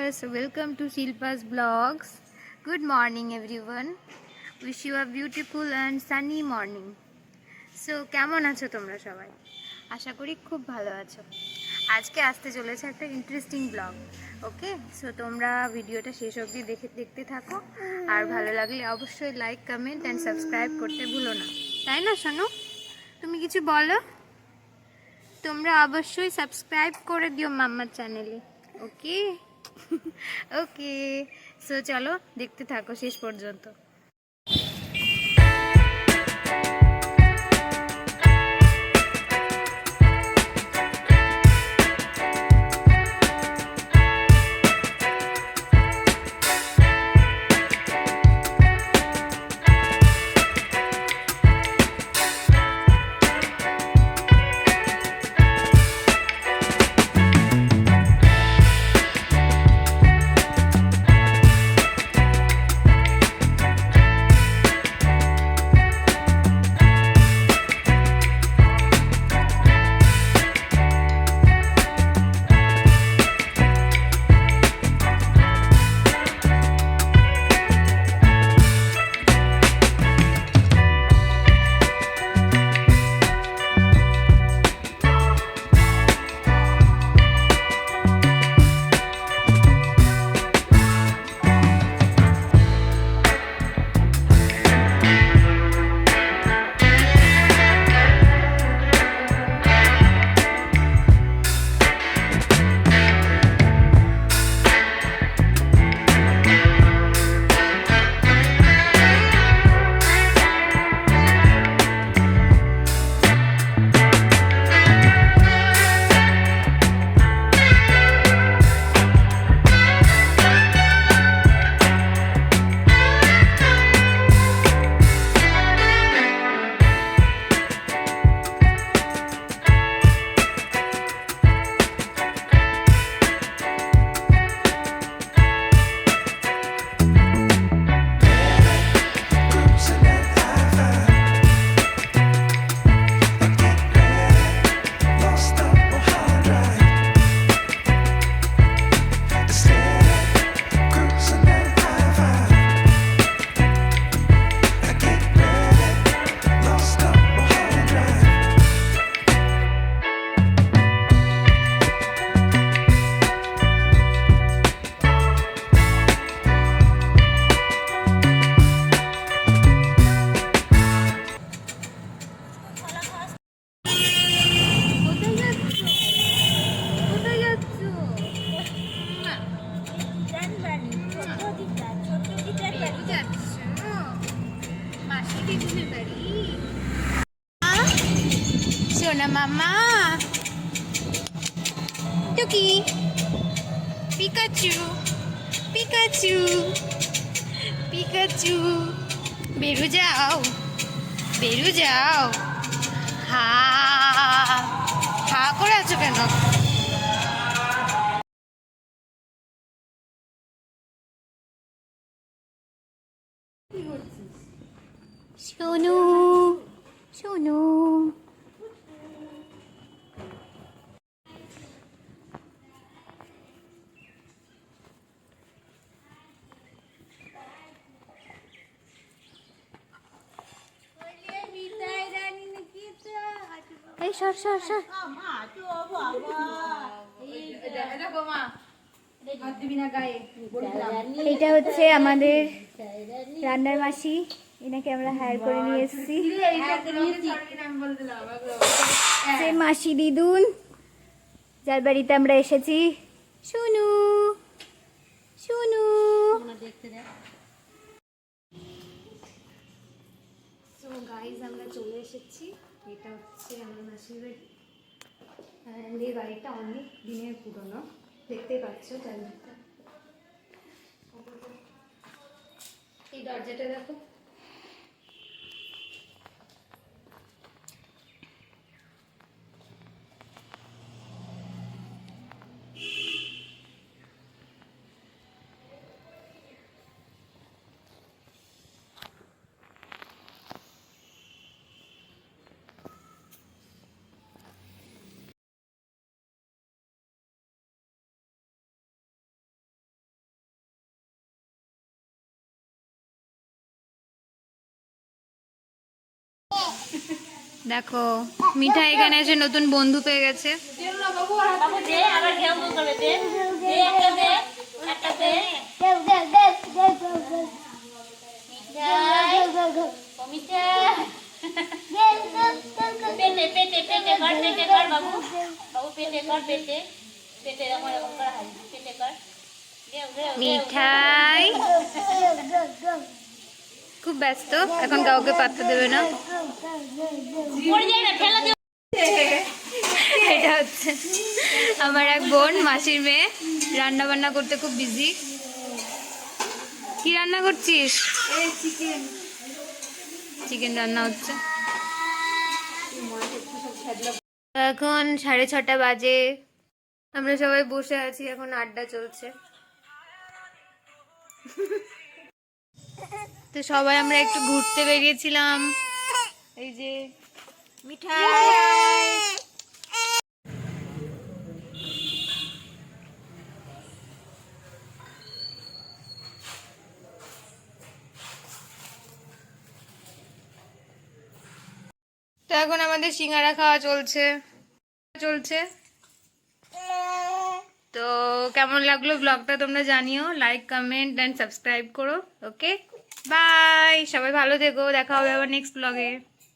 viewers, welcome to Shilpa's Vlogs. Good morning everyone. Wish you a beautiful and sunny morning. So কেমন আছো তোমরা সবাই? আশা করি খুব ভালো আছো। আজকে আসতে চলেছে একটা ইন্টারেস্টিং ব্লগ। ওকে, সো তোমরা ভিডিওটা শেষ অবধি দেখতে থাকো, আর ভালো লাগলে অবশ্যই লাইক, কমেন্ট এন্ড সাবস্ক্রাইব করতে ভুলো না। তাই না শোনো? তুমি কিছু বলো? তোমরা অবশ্যই সাবস্ক্রাইব করে দিও মাম্মার চ্যানেলে। ওকে ওকে, সো চলো দেখতে থাকো শেষ পর্যন্ত। সোনা মামা টুকি, পিকাচু পিকাচু পিকাচু, বেরু যাও বেরু যাও। হা হা করে আছো কেন? সোনু সোনু, এই সর সর সর। এইটা হচ্ছে আমাদের রান্নার মাসি, এনাকে আমরা হায়ার করে নিয়ে এসেছি। সে মাসি দিদুন যার বাড়িতে আমরা এসেছি। শুনু শুনু, সো গাইজ আমরা চলে এসেছি। এটা হচ্ছে আমার মাসির বাড়ি। এই বাড়িটা অনেক দিনের পুরনো, দেখতেই পাচ্ছ চারিদিকটা। এই দরজাটা দেখো। দেখো মিঠা এখানে এসে নতুন বন্ধু পেয়ে গেছে। মিঠাই খুব ব্যস্ত, এখন কাউকে পাত্তা দেবে না। এটা হচ্ছে আমার এক বোন, মাসির মেয়ে, রান্না বান্না করতে খুব বিজি। কি রান্না করছিস? চিকেন রান্না হচ্ছে। এখন 6:30 বাজে, আমরা সবাই বসে আছি, এখন আড্ডা চলছে। তো সবাই আমরা একটু ঘুরতে বেরিয়েছিলাম। এই যে মিঠাই, তো এখন আমাদের সিঙ্গারা খাওয়া চলছে। তো কেমন লাগলো ব্লগটা তোমরা জানিও, লাইক কমেন্ট অ্যান্ড সাবস্ক্রাইব করো। ওকে, বাই, সবাই ভালো থেকো, দেখা হবে আবার নেক্সট ব্লগে।